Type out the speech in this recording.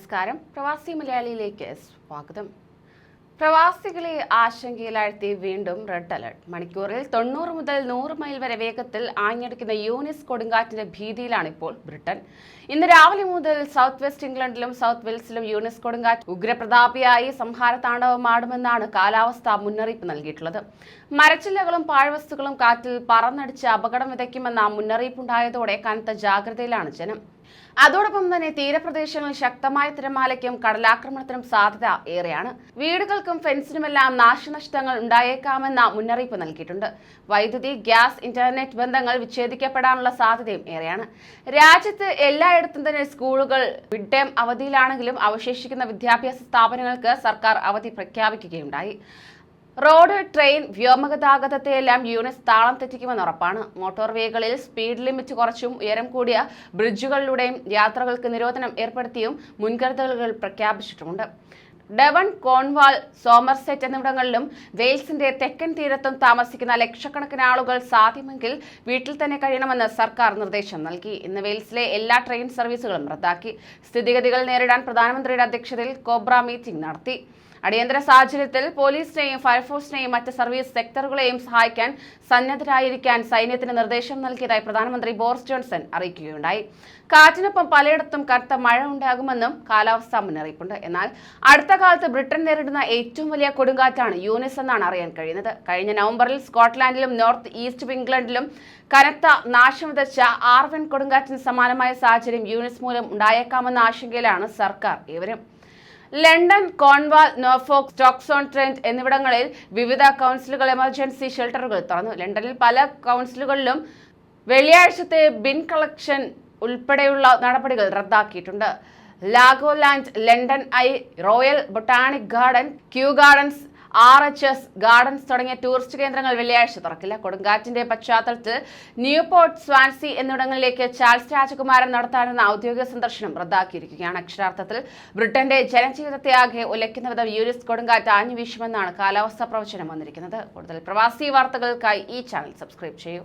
നമസ്കാരം. പ്രവാസി മലയാളിയിലേക്ക് സ്വാഗതം. പ്രവാസികളെ ആശങ്കയിലാഴ്ത്തി വീണ്ടും റെഡ് അലർട്ട്. മണിക്കൂറിൽ 90 മുതൽ 100 മൈൽ വരെ വേഗത്തിൽ ആഞ്ഞടിക്കുന്ന യൂനിസ് കൊടുങ്കാറ്റിന്റെ ഭീതിയിലാണ് ഇപ്പോൾ ബ്രിട്ടൻ. ഇന്ന് രാവിലെ മുതൽ സൗത്ത് വെസ്റ്റ് ഇംഗ്ലണ്ടിലും സൗത്ത് വെയിൽസിലും യൂനിസ് കൊടുങ്കാറ്റ് ഉഗ്രപ്രതാപിയായി സംഹാര താണ്ഡവമാടുമെന്നാണ് കാലാവസ്ഥാ മുന്നറിയിപ്പ് നൽകിയിട്ടുള്ളത്. മരച്ചില്ലകളും പാഴ്വസ്തുക്കളും കാറ്റിൽ പറന്നടിച്ച് അപകടം വിതയ്ക്കുമെന്ന മുന്നറിയിപ്പുണ്ടായതോടെ കനത്ത ജാഗ്രതയിലാണ് ജനം. അതോടൊപ്പം തന്നെ തീരപ്രദേശങ്ങളിൽ ശക്തമായ തിരമാലയ്ക്കും കടലാക്രമണത്തിനും സാധ്യത ഏറെയാണ്. വീടുകൾക്കും ഫെൻസിനുമെല്ലാം നാശനഷ്ടങ്ങൾ ഉണ്ടായേക്കാമെന്ന മുന്നറിയിപ്പ് നൽകിയിട്ടുണ്ട്. വൈദ്യുതി, ഗ്യാസ്, ഇന്റർനെറ്റ് ബന്ധങ്ങൾ വിച്ഛേദിക്കപ്പെടാനുള്ള സാധ്യതയും ഏറെയാണ്. രാജ്യത്ത് എല്ലായിടത്തും തന്നെ സ്കൂളുകൾ മിഡ് ടേം അവധിയിലാണെങ്കിലും അവശേഷിക്കുന്ന വിദ്യാഭ്യാസ സ്ഥാപനങ്ങൾക്ക് സർക്കാർ അവധി പ്രഖ്യാപിക്കുകയുണ്ടായി. റോഡ്, ട്രെയിൻ, വ്യോമഗതാഗതത്തെയെല്ലാം യൂനിസ് താളം തെറ്റിക്കുമെന്ന് ഉറപ്പാണ്. മോട്ടോർവേകളിൽ സ്പീഡ് ലിമിറ്റ് കുറച്ചും ഉയരം കൂടിയ ബ്രിഡ്ജുകളിലൂടെയും യാത്രകൾക്ക് നിരോധനം ഏർപ്പെടുത്തിയും മുൻകരുതലുകൾ പ്രഖ്യാപിച്ചിട്ടുമുണ്ട്. ഡെവൺ, കോൺവാൾ, സോമർസെറ്റ് എന്നിവിടങ്ങളിലും വെയിൽസിന്റെ തെക്കൻ തീരത്തും താമസിക്കുന്ന ലക്ഷക്കണക്കിന് ആളുകൾ സാധ്യമെങ്കിൽ വീട്ടിൽ തന്നെ കഴിയണമെന്ന് സർക്കാർ നിർദ്ദേശം നൽകി. ഇന്ന് വെയിൽസിലെ എല്ലാ ട്രെയിൻ സർവീസുകളും റദ്ദാക്കി. സ്ഥിതിഗതികൾ നേരിടാൻ പ്രധാനമന്ത്രിയുടെ അധ്യക്ഷതയിൽ കോബ്ര മീറ്റിംഗ് നടത്തി. അടിയന്തര സാഹചര്യത്തിൽ പോലീസിനെയും ഫയർഫോഴ്സിനെയും മറ്റ് സർവീസ് സെക്ടറുകളെയും സഹായിക്കാൻ സന്നദ്ധരായിരിക്കാൻ സൈന്യത്തിന് നിർദ്ദേശം നൽകിയതായി പ്രധാനമന്ത്രി ബോറിസ് ജോൺസൺ അറിയിക്കുകയുണ്ടായി. കാറ്റിനൊപ്പം പലയിടത്തും കനത്ത മഴ ഉണ്ടാകുമെന്നും കാലാവസ്ഥാ മുന്നറിയിപ്പുണ്ട്. എന്നാൽ അടുത്ത കാലത്ത് ബ്രിട്ടൻ നേരിടുന്ന ഏറ്റവും വലിയ കൊടുങ്കാറ്റാണ് യൂനിസ് എന്നാണ് അറിയാൻ കഴിയുന്നത്. കഴിഞ്ഞ നവംബറിൽ സ്കോട്ട്ലാൻഡിലും നോർത്ത് ഈസ്റ്റ് ഇംഗ്ലണ്ടിലും കനത്ത നാശം വിതച്ച ആർവൻ കൊടുങ്കാറ്റിന് സമാനമായ സാഹചര്യം യൂനിസ് മൂലം ഉണ്ടായേക്കാമെന്ന ആശങ്കയിലാണ് സർക്കാർ ഏവരും. ലണ്ടൻ, കോൺവാൾ, നോർഫോക്ക്, സ്റ്റോക്സ്-ഓൺ-ട്രെന്റ് എന്നിവിടങ്ങളിൽ വിവിധ കൗൺസിലുകൾ എമർജൻസി ഷെൽട്ടറുകൾ തുറന്നു. ലണ്ടനിൽ പല കൗൺസിലുകളിലും വെള്ളിയാഴ്ചത്തെ ബിൻ കളക്ഷൻ ഉൾപ്പെടെയുള്ള നടപടികൾ റദ്ദാക്കിയിട്ടുണ്ട്. Legoland, London eye, royal botanic garden, kew gardens, RHS gardens തുടങ്ങിയ ടൂറിസ്റ്റ് കേന്ദ്രങ്ങൾ വെള്ളിയാഴ്ച തുറക്കില്ല. കൊടുങ്കാറ്റിന്റെ പശ്ചാത്തലത്തിൽ ന്യൂപോർട്ട്, സ്വാൻസി എന്നിവിടങ്ങളിലേക്ക് ചാൾസ് രാജകുമാരൻ നടത്താനെന്ന ഔദ്യോഗിക സന്ദർശനം റദ്ദാക്കിയിരിക്കുകയാണ്. അക്ഷരാർത്ഥത്തിൽ ബ്രിട്ടന്റെ ജനജീവിതത്തെ ആകെ ഉലയ്ക്കുന്ന വിധം യൂനിസ് കൊടുങ്കാറ്റ് ആഞ്ഞു വീശുമെന്നാണ് കാലാവസ്ഥാ പ്രവചനം വന്നിരിക്കുന്നത്. കൂടുതൽ പ്രവാസി വാർത്തകൾക്കായി ഈ ചാനൽ സബ്സ്ക്രൈബ് ചെയ്യൂ.